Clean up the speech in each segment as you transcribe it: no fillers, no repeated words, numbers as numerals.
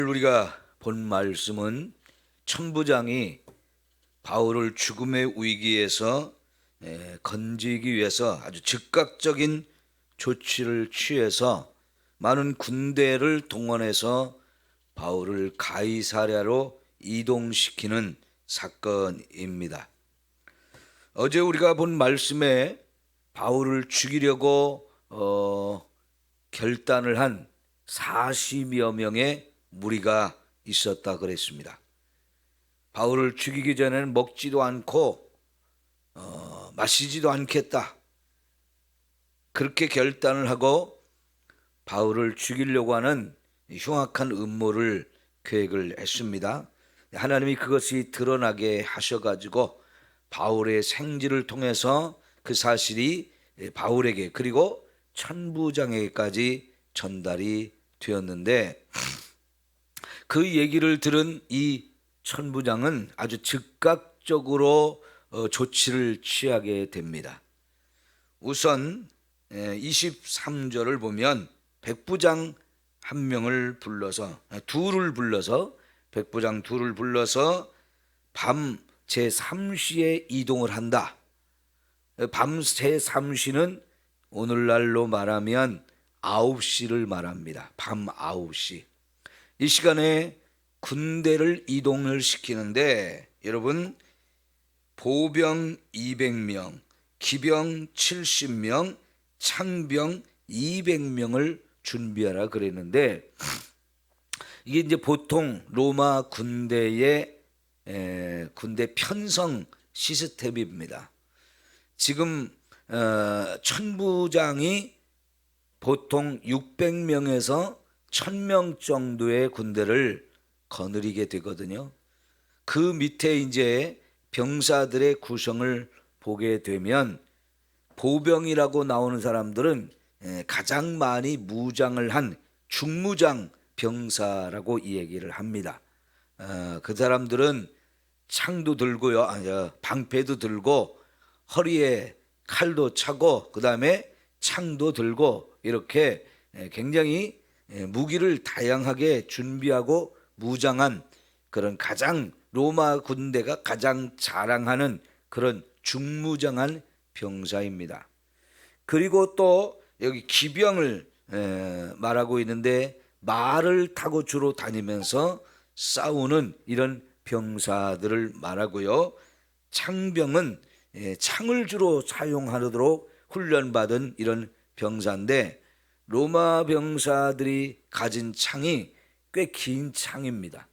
오늘 우리가 본 말씀은 천부장이 바울을 죽음의 위기에서 건지기 위해서 아주 즉각적인 조치를 취해서 많은 군대를 동원해서 바울을 가이사랴로 이동시키는 사건입니다. 어제 우리가 본 말씀에 바울을 죽이려고 결단을 한 40여 명의 무리가 있었다 그랬습니다. 바울을 죽이기 전에는 먹지도 않고 마시지도 않겠다, 그렇게 결단을 하고 바울을 죽이려고 하는 흉악한 음모를 계획을 했습니다. 하나님이 그것이 드러나게 하셔가지고 바울의 생지를 통해서 그 사실이 바울에게 그리고 천부장에게까지 전달이 되었는데, 그 얘기를 들은 이 천부장은 아주 즉각적으로 조치를 취하게 됩니다. 우선 23절을 보면 백부장 한 명을 불러서 백부장 둘을 불러서 밤 제3시에 이동을 한다. 밤 제3시는 오늘날로 말하면 9시를 말합니다. 밤 9시. 이 시간에 군대를 이동을 시키는데, 여러분, 보병 200명, 기병 70명, 창병 200명을 준비하라 그랬는데, 이게 이제 보통 로마 군대의 군대 편성 시스템입니다. 지금 천부장이 보통 600명에서 1000명 정도의 군대를 거느리게 되거든요. 그 밑에 이제 병사들의 구성을 보게 되면 보병이라고 나오는 사람들은 가장 많이 무장을 한 중무장 병사라고 이 얘기를 합니다. 그 사람들은 창도 들고요, 방패도 들고 허리에 칼도 차고 그 다음에 창도 들고 이렇게 굉장히 무기를 다양하게 준비하고 무장한 그런 가장 로마 군대가 가장 자랑하는 그런 중무장한 병사입니다. 그리고 또 여기 기병을 말하고 있는데, 말을 타고 주로 다니면서 싸우는 이런 병사들을 말하고요. 창병은 창을 주로 사용하도록 훈련받은 이런 병사인데, 로마 병사들이 가진 창이 꽤 긴 창입니다.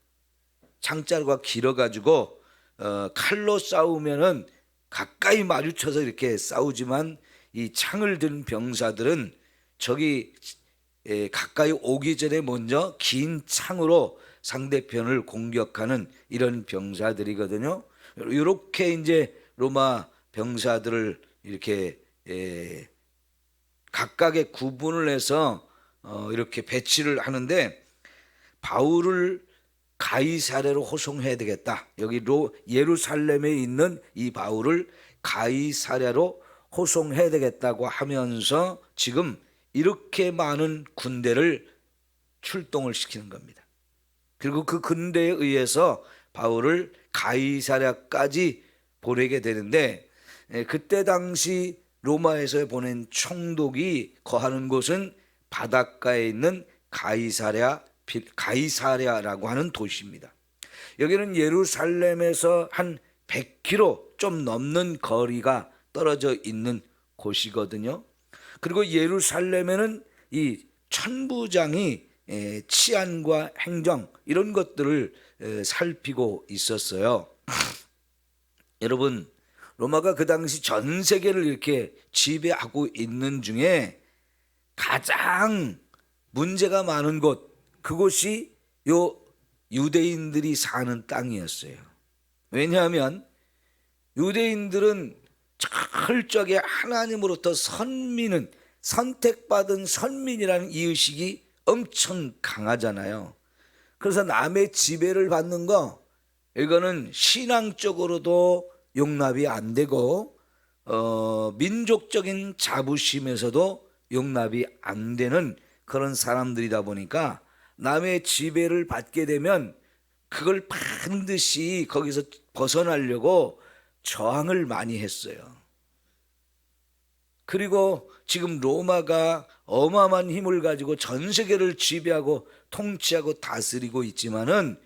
창자루가 길어가지고 칼로 싸우면은 가까이 마주쳐서 이렇게 싸우지만, 이 창을 든 병사들은 저기 가까이 오기 전에 먼저 긴 창으로 상대편을 공격하는 이런 병사들이거든요. 이렇게 이제 로마 병사들을 이렇게 각각의 구분을 해서 이렇게 배치를 하는데, 바울을 가이사랴로 호송해야 되겠다. 여기 예루살렘에 있는 이 바울을 가이사랴로 호송해야 되겠다고 하면서 지금 이렇게 많은 군대를 출동을 시키는 겁니다. 그리고 그 군대에 의해서 바울을 가이사랴까지 보내게 되는데, 그때 당시 로마에서 보낸 총독이 거하는 곳은 바닷가에 있는 가이사랴라고 하는 도시입니다. 여기는 예루살렘에서 한 100km 좀 넘는 거리가 떨어져 있는 곳이거든요. 그리고 예루살렘에는 이 천부장이 치안과 행정 이런 것들을 살피고 있었어요. 여러분, 로마가 그 당시 전 세계를 이렇게 지배하고 있는 중에 가장 문제가 많은 곳, 그곳이 요 유대인들이 사는 땅이었어요. 왜냐하면 유대인들은 철저하게 하나님으로부터 선택받은 선민이라는 이의식이 엄청 강하잖아요. 그래서 남의 지배를 받는 거, 이거는 신앙적으로도 용납이 안 되고 민족적인 자부심에서도 용납이 안 되는 그런 사람들이다 보니까 남의 지배를 받게 되면 그걸 반드시 거기서 벗어나려고 저항을 많이 했어요. 그리고 지금 로마가 어마어마한 힘을 가지고 전 세계를 지배하고 통치하고 다스리고 있지만은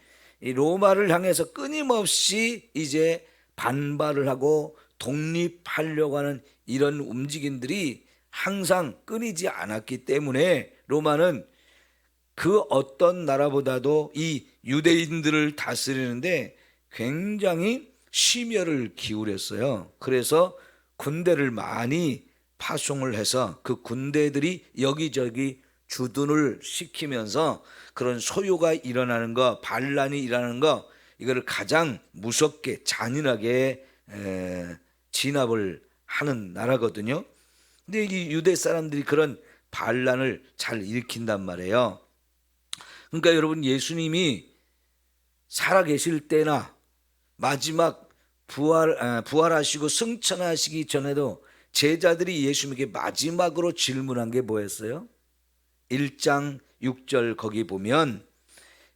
이 로마를 향해서 끊임없이 이제 반발을 하고 독립하려고 하는 이런 움직임들이 항상 끊이지 않았기 때문에 로마는 그 어떤 나라보다도 이 유대인들을 다스리는데 굉장히 심혈을 기울였어요. 그래서 군대를 많이 파송을 해서 그 군대들이 여기저기 주둔을 시키면서 그런 소요가 일어나는 거, 반란이 일어나는 거, 이거를 가장 무섭게 잔인하게 진압을 하는 나라거든요. 근데 이 유대 사람들이 그런 반란을 잘 일으킨단 말이에요. 그러니까 여러분, 예수님이 살아계실 때나 마지막 부활하시고 승천하시기 전에도 제자들이 예수님에게 마지막으로 질문한 게 뭐였어요? 1장 6절 거기 보면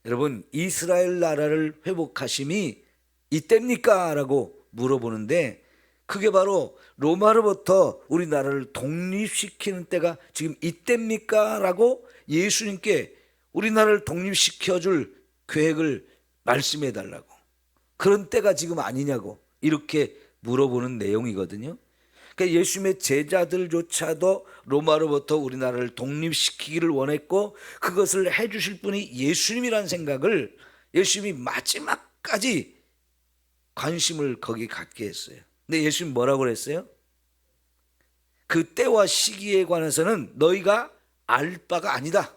여러분, 이스라엘 나라를 회복하심이 이때입니까? 라고 물어보는데 그게 바로 로마로부터 우리나라를 독립시키는 때가 지금 이때입니까? 라고 예수님께 우리나라를 독립시켜줄 계획을 말씀해 달라고, 그런 때가 지금 아니냐고 이렇게 물어보는 내용이거든요. 그러니까 예수님의 제자들조차도 로마로부터 우리나라를 독립시키기를 원했고 그것을 해주실 분이 예수님이라는 생각을 예수님이 마지막까지 관심을 거기 갖게 했어요. 근데 예수님 뭐라고 그랬어요? 그 때와 시기에 관해서는 너희가 알 바가 아니다.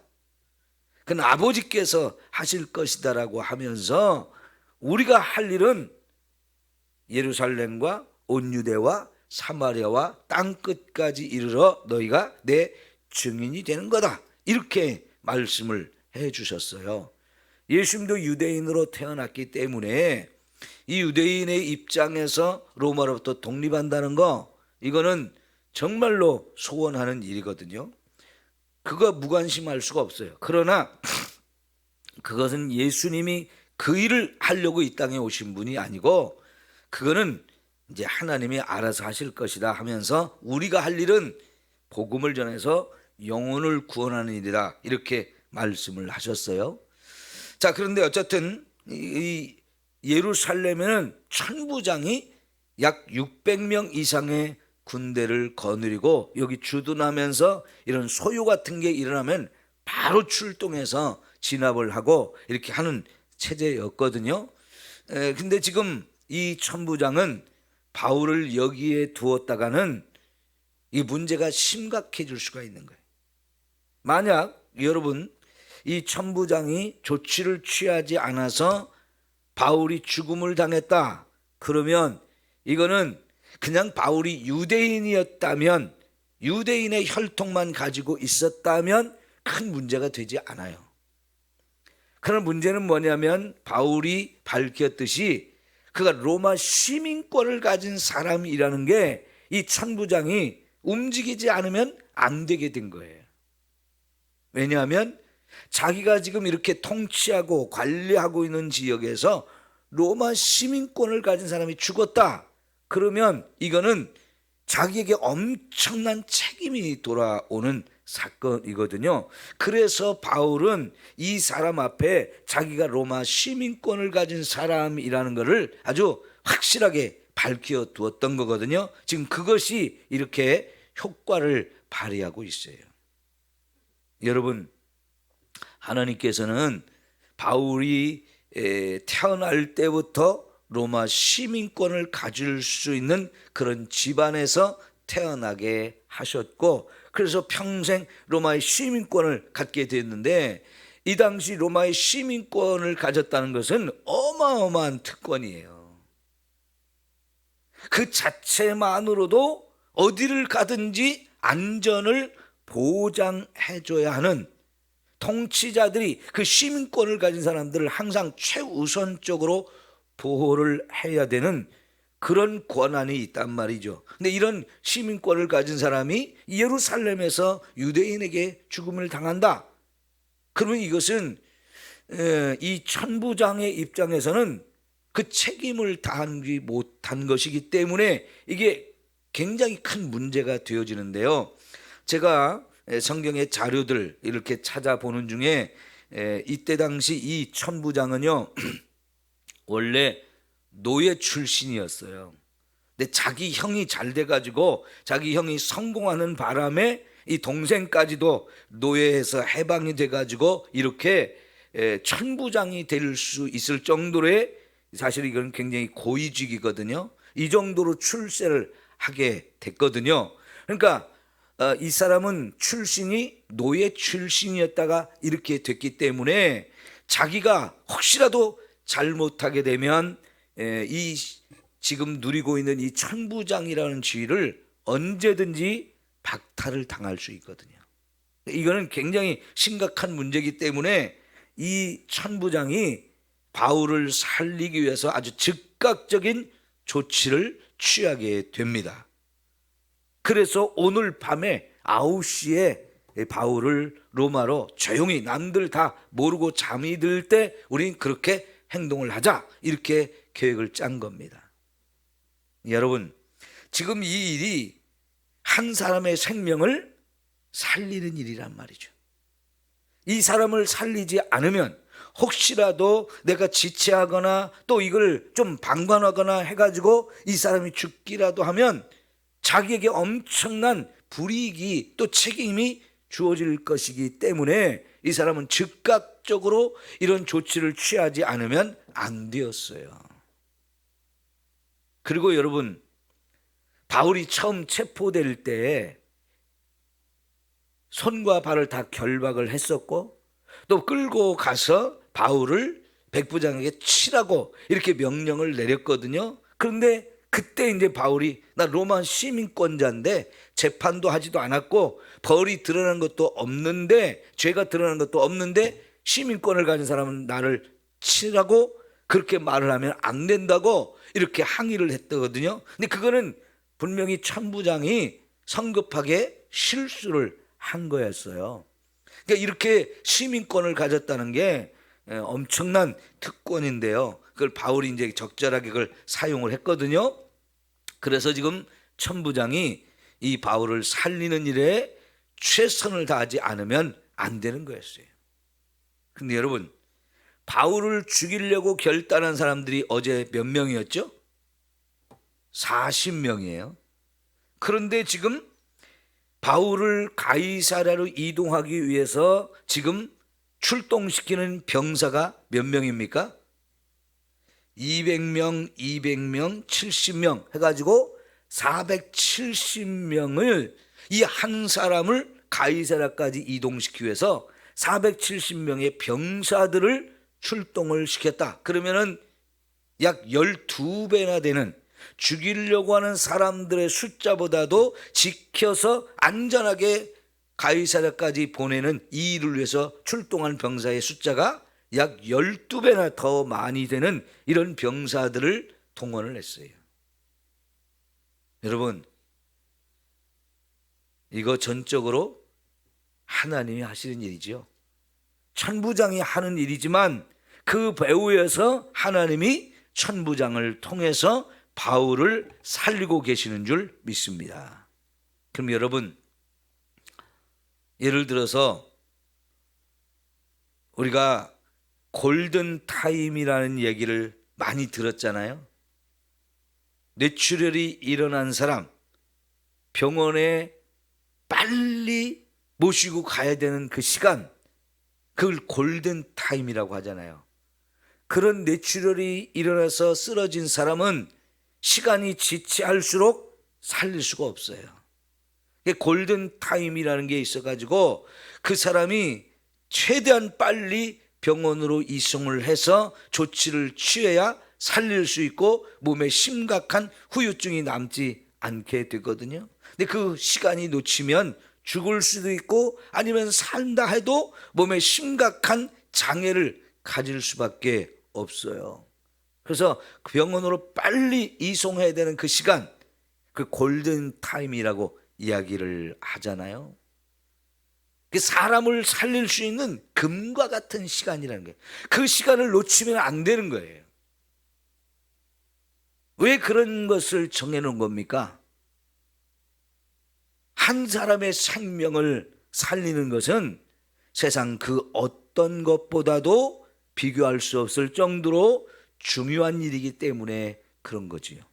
그건 아버지께서 하실 것이다라고 하면서 우리가 할 일은 예루살렘과 온 유대와 사마리아와 땅끝까지 이르러 너희가 내 증인이 되는 거다, 이렇게 말씀을 해 주셨어요. 예수님도 유대인으로 태어났기 때문에 이 유대인의 입장에서 로마로부터 독립한다는 거, 이거는 정말로 소원하는 일이거든요. 그거 무관심할 수가 없어요. 그러나 그것은 예수님이 그 일을 하려고 이 땅에 오신 분이 아니고 그거는 이제 하나님이 알아서 하실 것이다 하면서 우리가 할 일은 복음을 전해서 영혼을 구원하는 일이다, 이렇게 말씀을 하셨어요. 자, 그런데 어쨌든 이 예루살렘에는 천부장이 약 600명 이상의 군대를 거느리고 여기 주둔하면서 이런 소요 같은 게 일어나면 바로 출동해서 진압을 하고 이렇게 하는 체제였거든요. 근데 지금 이 천부장은 바울을 여기에 두었다가는 이 문제가 심각해질 수가 있는 거예요. 만약 여러분 이 천부장이 조치를 취하지 않아서 바울이 죽음을 당했다, 그러면 이거는 그냥 바울이 유대인이었다면, 유대인의 혈통만 가지고 있었다면 큰 문제가 되지 않아요. 그런 문제는 뭐냐면 바울이 밝혔듯이 그가 로마 시민권을 가진 사람이라는 게 이 천부장이 움직이지 않으면 안 되게 된 거예요. 왜냐하면 자기가 지금 이렇게 통치하고 관리하고 있는 지역에서 로마 시민권을 가진 사람이 죽었다, 그러면 이거는 자기에게 엄청난 책임이 돌아오는 사건이거든요. 그래서 바울은 이 사람 앞에 자기가 로마 시민권을 가진 사람이라는 것을 아주 확실하게 밝혀 두었던 거거든요. 지금 그것이 이렇게 효과를 발휘하고 있어요. 여러분, 하나님께서는 바울이 태어날 때부터 로마 시민권을 가질 수 있는 그런 집안에서 태어나게 하셨고, 그래서 평생 로마의 시민권을 갖게 됐는데, 이 당시 로마의 시민권을 가졌다는 것은 어마어마한 특권이에요. 그 자체만으로도 어디를 가든지 안전을 보장해줘야 하는, 통치자들이 그 시민권을 가진 사람들을 항상 최우선적으로 보호를 해야 되는 그런 권한이 있단 말이죠. 근데 이런 시민권을 가진 사람이 예루살렘에서 유대인에게 죽음을 당한다, 그러면 이것은 이 천부장의 입장에서는 그 책임을 다하지 못한 것이기 때문에 이게 굉장히 큰 문제가 되어지는데요. 제가 성경의 자료들 이렇게 찾아보는 중에 이때 당시 이 천부장은요 원래 노예 출신이었어요. 근데 자기 형이 잘 돼가지고 자기 형이 성공하는 바람에 이 동생까지도 노예에서 해방이 돼가지고 이렇게 천부장이 될 수 있을 정도의, 사실 이건 굉장히 고위직이거든요. 이 정도로 출세를 하게 됐거든요. 그러니까 이 사람은 출신이 노예 출신이었다가 이렇게 됐기 때문에 자기가 혹시라도 잘못하게 되면 이 지금 누리고 있는 이 천부장이라는 지위를 언제든지 박탈을 당할 수 있거든요. 이거는 굉장히 심각한 문제이기 때문에 이 천부장이 바울을 살리기 위해서 아주 즉각적인 조치를 취하게 됩니다. 그래서 오늘 밤에 9시에 바울을 로마로 조용히 남들 다 모르고 잠이 들 때 우린 그렇게 행동을 하자, 이렇게 계획을 짠 겁니다. 여러분, 지금 이 일이 한 사람의 생명을 살리는 일이란 말이죠. 이 사람을 살리지 않으면 혹시라도 내가 지체하거나 또 이걸 좀 방관하거나 해가지고 이 사람이 죽기라도 하면 자기에게 엄청난 불이익이 또 책임이 주어질 것이기 때문에 이 사람은 즉각적으로 이런 조치를 취하지 않으면 안 되었어요. 그리고 여러분, 바울이 처음 체포될 때 손과 발을 다 결박을 했었고 또 끌고 가서 바울을 백부장에게 치라고 이렇게 명령을 내렸거든요. 그런데 그때 이제 바울이 나 로마 시민권자인데 재판도 하지도 않았고 벌이 드러난 것도 없는데, 죄가 드러난 것도 없는데 시민권을 가진 사람은 나를 치라고 그렇게 말을 하면 안 된다고 이렇게 항의를 했거든요. 근데 그거는 분명히 천부장이 성급하게 실수를 한 거였어요. 그러니까 이렇게 시민권을 가졌다는 게 엄청난 특권인데요. 그걸 바울이 이제 적절하게 그걸 사용을 했거든요. 그래서 지금 천부장이 이 바울을 살리는 일에 최선을 다하지 않으면 안 되는 거였어요. 근데 여러분, 바울을 죽이려고 결단한 사람들이 어제 몇 명이었죠? 40명이에요. 그런데 지금 바울을 가이사랴로 이동하기 위해서 지금 출동시키는 병사가 몇 명입니까? 200명, 200명, 70명 해가지고 470명을 이 한 사람을 가이사랴까지 이동시키기 위해서 470명의 병사들을 출동을 시켰다. 그러면은 약 12배나 되는, 죽이려고 하는 사람들의 숫자보다도 지켜서 안전하게 가이사랴까지 보내는 이 일을 위해서 출동한 병사의 숫자가 약 12배나 더 많이 되는 이런 병사들을 동원을 했어요. 여러분, 이거 전적으로 하나님이 하시는 일이지요. 천부장이 하는 일이지만 그 배후에서 하나님이 천부장을 통해서 바울을 살리고 계시는 줄 믿습니다. 그럼 여러분, 예를 들어서 우리가 골든타임이라는 얘기를 많이 들었잖아요. 뇌출혈이 일어난 사람, 병원에 빨리 모시고 가야 되는 그 시간, 그걸 골든타임이라고 하잖아요. 그런 뇌출혈이 일어나서 쓰러진 사람은 시간이 지체할수록 살릴 수가 없어요. 골든타임이라는 게 있어가지고 그 사람이 최대한 빨리 병원으로 이송을 해서 조치를 취해야 살릴 수 있고 몸에 심각한 후유증이 남지 않게 되거든요. 근데 그 시간이 놓치면 죽을 수도 있고 아니면 산다 해도 몸에 심각한 장애를 가질 수밖에 없어요. 그래서 병원으로 빨리 이송해야 되는 그 시간, 그 골든타임이라고 이야기를 하잖아요. 그 사람을 살릴 수 있는 금과 같은 시간이라는 거예요. 그 시간을 놓치면 안 되는 거예요. 왜 그런 것을 정해놓은 겁니까? 한 사람의 생명을 살리는 것은 세상 그 어떤 것보다도 비교할 수 없을 정도로 중요한 일이기 때문에 그런 거지요.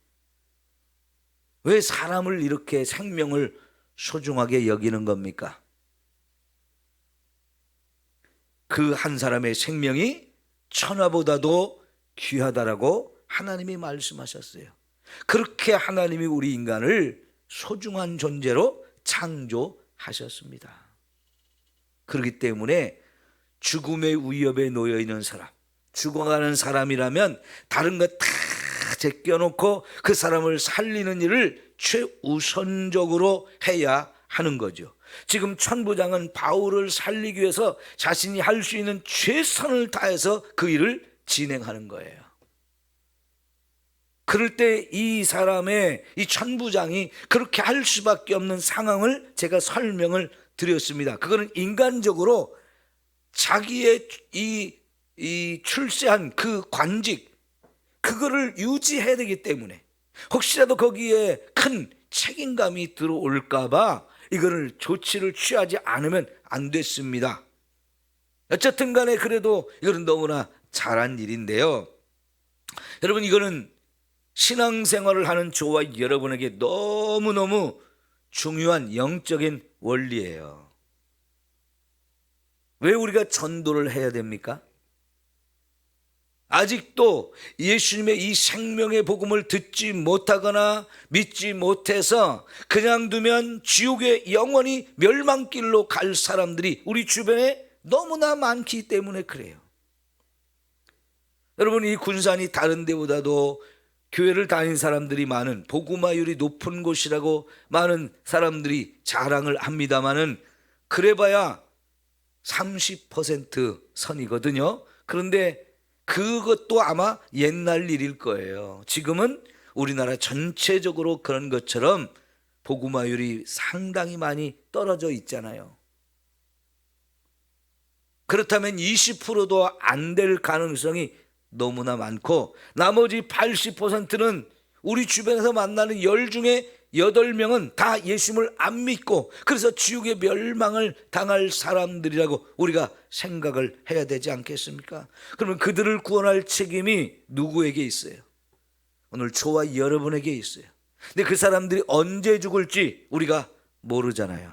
왜 사람을 이렇게 생명을 소중하게 여기는 겁니까? 그 한 사람의 생명이 천하보다도 귀하다라고 하나님이 말씀하셨어요. 그렇게 하나님이 우리 인간을 소중한 존재로 창조하셨습니다. 그렇기 때문에 죽음의 위협에 놓여 있는 사람, 죽어가는 사람이라면 다른 것 다 제껴놓고 그 사람을 살리는 일을 최우선적으로 해야 하는 거죠. 지금 천부장은 바울을 살리기 위해서 자신이 할 수 있는 최선을 다해서 그 일을 진행하는 거예요. 그럴 때 이 사람의 이 천부장이 그렇게 할 수밖에 없는 상황을 제가 설명을 드렸습니다. 그거는 인간적으로 자기의 이 출세한 그 관직, 그거를 유지해야 되기 때문에 혹시라도 거기에 큰 책임감이 들어올까봐 이거를 조치를 취하지 않으면 안 됐습니다. 어쨌든 간에 그래도 이거는 너무나 잘한 일인데요. 여러분, 이거는 신앙생활을 하는 저와 여러분에게 너무너무 중요한 영적인 원리예요. 왜 우리가 전도를 해야 됩니까? 아직도 예수님의 이 생명의 복음을 듣지 못하거나 믿지 못해서 그냥 두면 지옥에 영원히 멸망길로 갈 사람들이 우리 주변에 너무나 많기 때문에 그래요. 여러분, 이 군산이 다른 데보다도 교회를 다닌 사람들이 많은, 복음화율이 높은 곳이라고 많은 사람들이 자랑을 합니다마는 그래봐야 30% 선이거든요. 그런데 그것도 아마 옛날 일일 거예요. 지금은 우리나라 전체적으로 그런 것처럼 복음화율이 상당히 많이 떨어져 있잖아요. 그렇다면 20%도 안 될 가능성이 너무나 많고, 나머지 80%는 우리 주변에서 만나는 10 중에 8명은 다 예수님을 안 믿고 그래서 지옥의 멸망을 당할 사람들이라고 우리가 생각을 해야 되지 않겠습니까? 그러면 그들을 구원할 책임이 누구에게 있어요? 오늘 저와 여러분에게 있어요. 근데 그 사람들이 언제 죽을지 우리가 모르잖아요.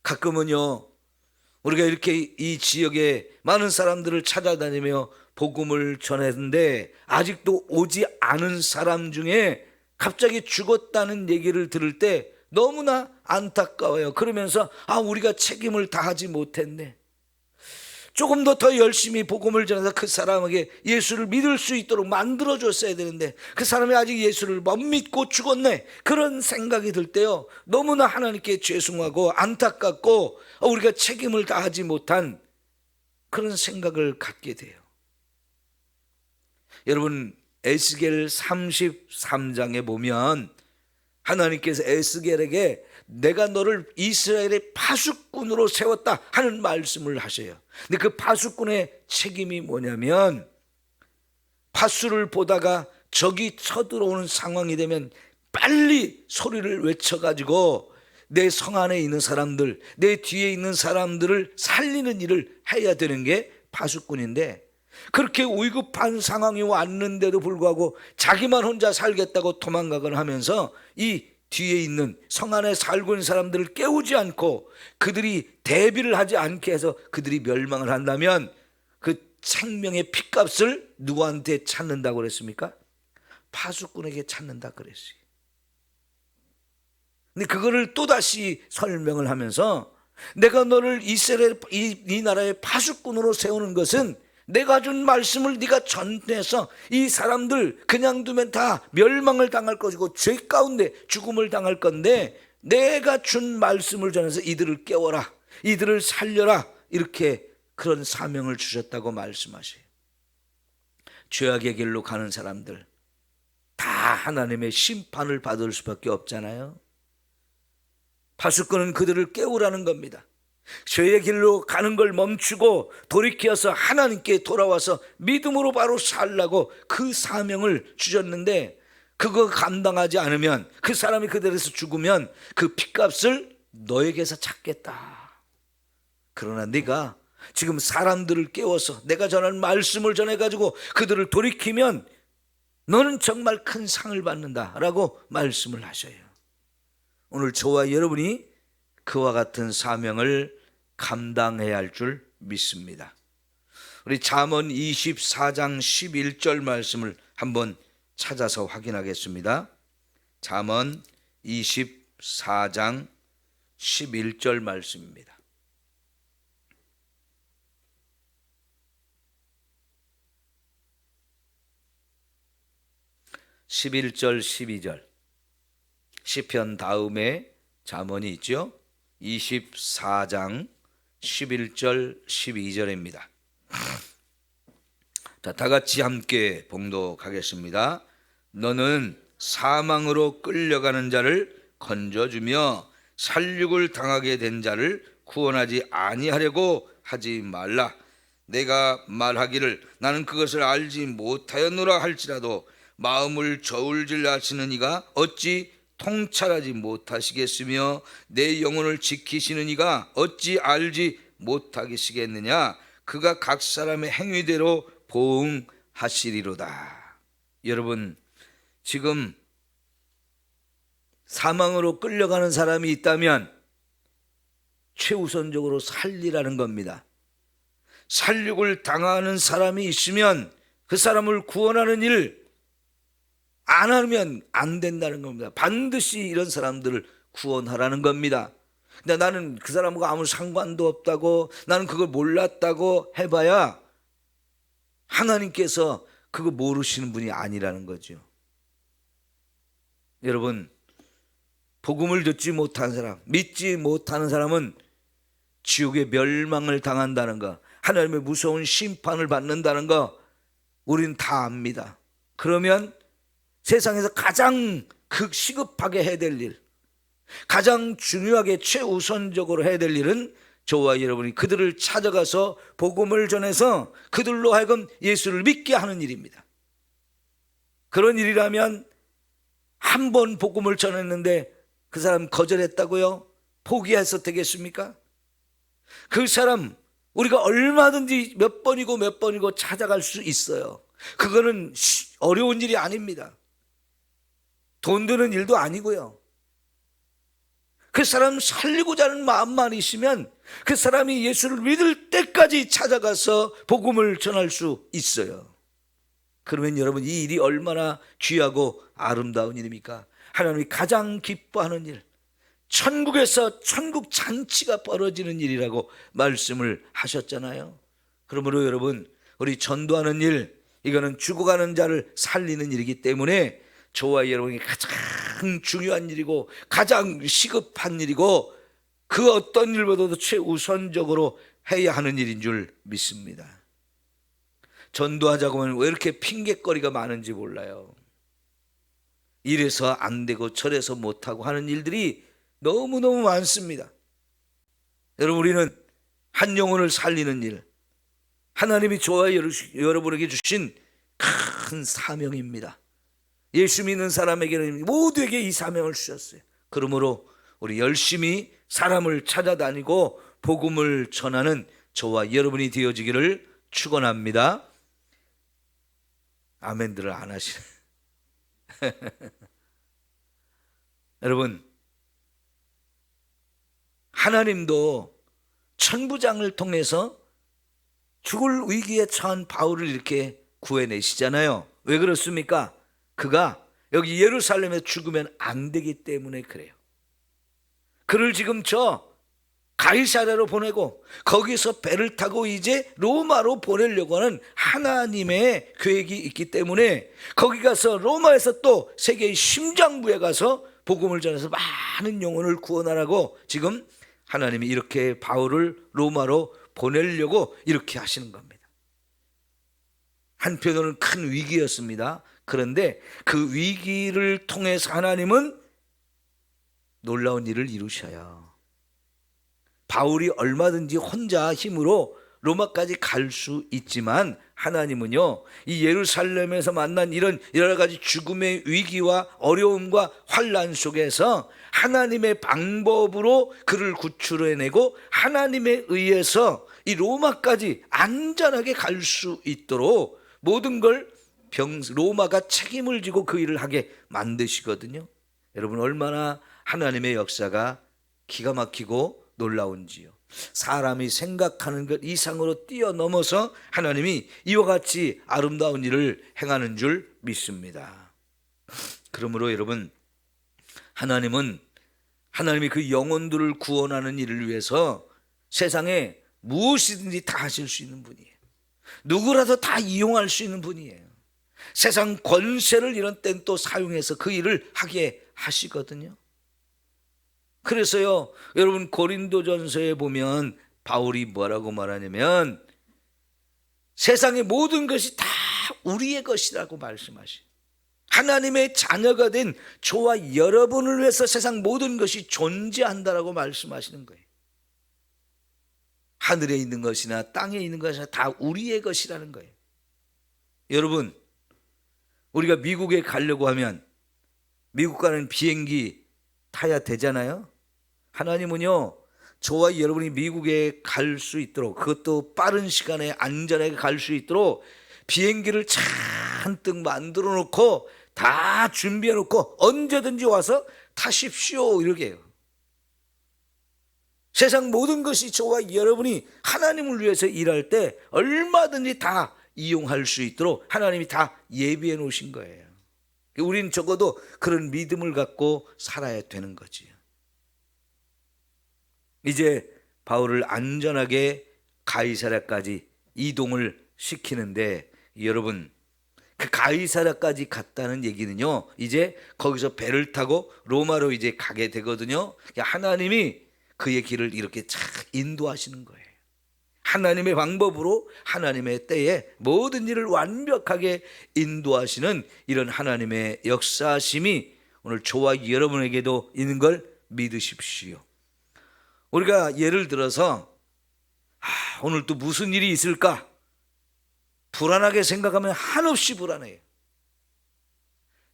가끔은요, 우리가 이렇게 이 지역에 많은 사람들을 찾아다니며 복음을 전했는데 아직도 오지 않은 사람 중에 갑자기 죽었다는 얘기를 들을 때 너무나 안타까워요. 그러면서 우리가 책임을 다하지 못했네. 조금 더 열심히 복음을 전해서 그 사람에게 예수를 믿을 수 있도록 만들어줬어야 되는데 그 사람이 아직 예수를 못 믿고 죽었네. 그런 생각이 들 때요, 너무나 하나님께 죄송하고 안타깝고 우리가 책임을 다하지 못한 그런 생각을 갖게 돼요. 여러분, 에스겔 33장에 보면 하나님께서 에스겔에게 내가 너를 이스라엘의 파수꾼으로 세웠다 하는 말씀을 하셔요. 근데 그 파수꾼의 책임이 뭐냐면, 파수를 보다가 적이 쳐들어오는 상황이 되면 빨리 소리를 외쳐가지고 내 성 안에 있는 사람들, 내 뒤에 있는 사람들을 살리는 일을 해야 되는 게 파수꾼인데, 그렇게 위급한 상황이 왔는데도 불구하고 자기만 혼자 살겠다고 도망가거나 하면서 이 뒤에 있는 성 안에 살고 있는 사람들을 깨우지 않고 그들이 대비를 하지 않게 해서 그들이 멸망을 한다면 그 생명의 핏값을 누구한테 찾는다고 그랬습니까? 파수꾼에게 찾는다 그랬어요. 근데 그거를 또다시 설명을 하면서 내가 너를 이스라엘 이 나라의 파수꾼으로 세우는 것은 내가 준 말씀을 네가 전해서 이 사람들 그냥 두면 다 멸망을 당할 것이고 죄 가운데 죽음을 당할 건데 내가 준 말씀을 전해서 이들을 깨워라, 이들을 살려라, 이렇게 그런 사명을 주셨다고 말씀하셔요. 죄악의 길로 가는 사람들 다 하나님의 심판을 받을 수밖에 없잖아요. 파수꾼은 그들을 깨우라는 겁니다. 죄의 길로 가는 걸 멈추고 돌이켜서 하나님께 돌아와서 믿음으로 바로 살라고 그 사명을 주셨는데, 그거 감당하지 않으면, 그 사람이 그들에서 죽으면 그 핏값을 너에게서 찾겠다. 그러나 네가 지금 사람들을 깨워서 내가 전한 말씀을 전해가지고 그들을 돌이키면 너는 정말 큰 상을 받는다라고 말씀을 하셔요. 오늘 저와 여러분이 그와 같은 사명을 감당해야 할 줄 믿습니다. 우리 잠언 24장 11절 말씀을 한번 찾아서 확인하겠습니다. 잠언 24장 11절 말씀입니다. (11절) (12절) 시편 다음에 잠언이 있죠. 24장 11절 12절입니다. 자, 다 같이 함께 봉독하겠습니다. 너는 사망으로 끌려가는 자를 건져주며 살육을 당하게 된 자를 구원하지 아니하려고 하지 말라. 내가 말하기를 나는 그것을 알지 못하였노라 할지라도 마음을 저울질 하시는 이가 어찌 통찰하지 못하시겠으며 내 영혼을 지키시는 이가 어찌 알지 못하시겠느냐. 그가 각 사람의 행위대로 보응하시리로다. 여러분, 지금 사망으로 끌려가는 사람이 있다면 최우선적으로 살리라는 겁니다. 살육을 당하는 사람이 있으면 그 사람을 구원하는 일 안 하면 안 된다는 겁니다. 반드시 이런 사람들을 구원하라는 겁니다. 근데 나는 그 사람과 아무 상관도 없다고, 나는 그걸 몰랐다고 해봐야 하나님께서 그거 모르시는 분이 아니라는 거죠. 여러분, 복음을 듣지 못한 사람, 믿지 못하는 사람은 지옥의 멸망을 당한다는 거, 하나님의 무서운 심판을 받는다는 거 우리는 다 압니다. 그러면 세상에서 가장 시급하게 해야 될 일, 가장 중요하게 최우선적으로 해야 될 일은 저와 여러분이 그들을 찾아가서 복음을 전해서 그들로 하여금 예수를 믿게 하는 일입니다. 그런 일이라면 한 번 복음을 전했는데 그 사람 거절했다고요? 포기해서 되겠습니까? 그 사람 우리가 얼마든지 몇 번이고 찾아갈 수 있어요. 그거는 어려운 일이 아닙니다. 돈 드는 일도 아니고요. 그 사람 살리고자 하는 마음만 있으면 그 사람이 예수를 믿을 때까지 찾아가서 복음을 전할 수 있어요. 그러면 여러분, 이 일이 얼마나 귀하고 아름다운 일입니까? 하나님이 가장 기뻐하는 일, 천국에서 천국 잔치가 벌어지는 일이라고 말씀을 하셨잖아요. 그러므로 여러분, 우리 전도하는 일, 이거는 죽어가는 자를 살리는 일이기 때문에 저와 여러분이 가장 중요한 일이고 가장 시급한 일이고 그 어떤 일보다도 최우선적으로 해야 하는 일인 줄 믿습니다. 전도하자고 하면 왜 이렇게 핑계거리가 많은지 몰라요. 이래서 안 되고 저래서 못하고 하는 일들이 너무너무 많습니다. 여러분, 우리는 한 영혼을 살리는 일, 하나님이 저와 여러분에게 주신 큰 사명입니다. 예수 믿는 사람에게는 모두에게 이 사명을 주셨어요. 그러므로 우리 열심히 사람을 찾아다니고 복음을 전하는 저와 여러분이 되어지기를 축원합니다. 아멘들을 안 하시네. 여러분, 하나님도 천부장을 통해서 죽을 위기에 처한 바울을 이렇게 구해내시잖아요. 왜 그렇습니까? 그가 여기 예루살렘에 죽으면 안 되기 때문에 그래요. 그를 지금 저 가이사랴로 보내고 거기서 배를 타고 이제 로마로 보내려고 하는 하나님의 계획이 있기 때문에 거기 가서 로마에서 또 세계의 심장부에 가서 복음을 전해서 많은 영혼을 구원하라고 지금 하나님이 이렇게 바울을 로마로 보내려고 이렇게 하시는 겁니다. 한편으로는 큰 위기였습니다. 그런데 그 위기를 통해서 하나님은 놀라운 일을 이루셔요. 바울이 얼마든지 혼자 힘으로 로마까지 갈 수 있지만 하나님은요, 이 예루살렘에서 만난 이런 여러 가지 죽음의 위기와 어려움과 환난 속에서 하나님의 방법으로 그를 구출해내고 하나님에 의해서 이 로마까지 안전하게 갈 수 있도록 모든 걸 로마가 책임을 지고 그 일을 하게 만드시거든요. 여러분, 얼마나 하나님의 역사가 기가 막히고 놀라운지요. 사람이 생각하는 것 이상으로 뛰어넘어서 하나님이 이와 같이 아름다운 일을 행하는 줄 믿습니다. 그러므로 여러분, 하나님이 그 영혼들을 구원하는 일을 위해서 세상에 무엇이든지 다 하실 수 있는 분이에요. 누구라도 다 이용할 수 있는 분이에요. 세상 권세를 이런 땐 또 사용해서 그 일을 하게 하시거든요. 그래서요, 여러분, 고린도전서에 보면 바울이 뭐라고 말하냐면 세상의 모든 것이 다 우리의 것이라고 말씀하시죠. 하나님의 자녀가 된 저와 여러분을 위해서 세상 모든 것이 존재한다라고 말씀하시는 거예요. 하늘에 있는 것이나 땅에 있는 것이나 다 우리의 것이라는 거예요. 여러분, 우리가 미국에 가려고 하면 미국 가는 비행기 타야 되잖아요. 하나님은요, 저와 여러분이 미국에 갈 수 있도록, 그것도 빠른 시간에 안전하게 갈 수 있도록 비행기를 잔뜩 만들어 놓고 다 준비해 놓고 언제든지 와서 타십시오 이렇게 해요. 세상 모든 것이 저와 여러분이 하나님을 위해서 일할 때 얼마든지 다 이용할 수 있도록 하나님이 다 예비해 놓으신 거예요. 우린 적어도 그런 믿음을 갖고 살아야 되는 거지요. 이제 바울을 안전하게 가이사랴까지 이동을 시키는데, 여러분, 그 가이사랴까지 갔다는 얘기는요, 이제 거기서 배를 타고 로마로 이제 가게 되거든요. 하나님이 그의 길을 이렇게 잘 인도하시는 거예요. 하나님의 방법으로 하나님의 때에 모든 일을 완벽하게 인도하시는 이런 하나님의 역사심이 오늘 저와 여러분에게도 있는 걸 믿으십시오. 우리가 예를 들어서 오늘 또 무슨 일이 있을까 불안하게 생각하면 한없이 불안해요.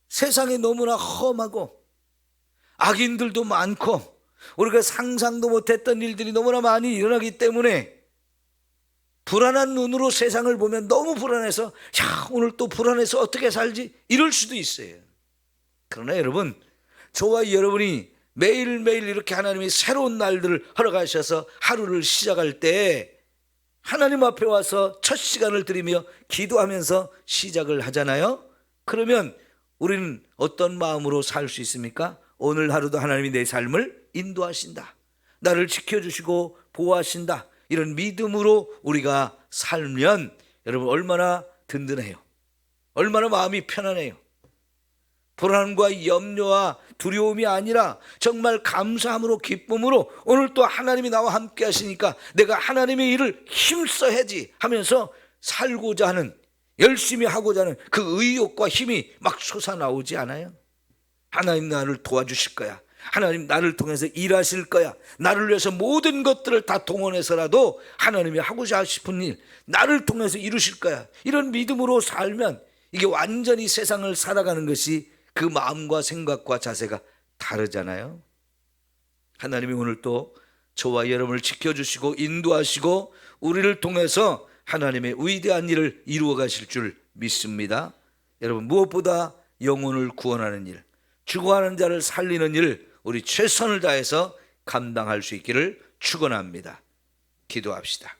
세상이 너무나 험하고 악인들도 많고 우리가 상상도 못했던 일들이 너무나 많이 일어나기 때문에 불안한 눈으로 세상을 보면 너무 불안해서 오늘 또 불안해서 어떻게 살지 이럴 수도 있어요. 그러나 여러분, 저와 여러분이 매일매일 이렇게 하나님이 새로운 날들을 허락하셔서 하루를 시작할 때 하나님 앞에 와서 첫 시간을 드리며 기도하면서 시작을 하잖아요. 그러면 우리는 어떤 마음으로 살 수 있습니까? 오늘 하루도 하나님이 내 삶을 인도하신다, 나를 지켜주시고 보호하신다, 이런 믿음으로 우리가 살면 여러분 얼마나 든든해요. 얼마나 마음이 편안해요. 불안과 염려와 두려움이 아니라 정말 감사함으로 기쁨으로 오늘 또 하나님이 나와 함께 하시니까 내가 하나님의 일을 힘써야지 하면서 살고자 하는, 열심히 하고자 하는 그 의욕과 힘이 막 솟아나오지 않아요? 하나님 나를 도와주실 거야, 하나님 나를 통해서 일하실 거야, 나를 위해서 모든 것들을 다 동원해서라도 하나님이 하고자 싶은 일 나를 통해서 이루실 거야, 이런 믿음으로 살면 이게 완전히 세상을 살아가는 것이 그 마음과 생각과 자세가 다르잖아요. 하나님이 오늘 또 저와 여러분을 지켜주시고 인도하시고 우리를 통해서 하나님의 위대한 일을 이루어 가실 줄 믿습니다. 여러분, 무엇보다 영혼을 구원하는 일, 죽어가는 자를 살리는 일 우리 최선을 다해서 감당할 수 있기를 축원합니다. 기도합시다.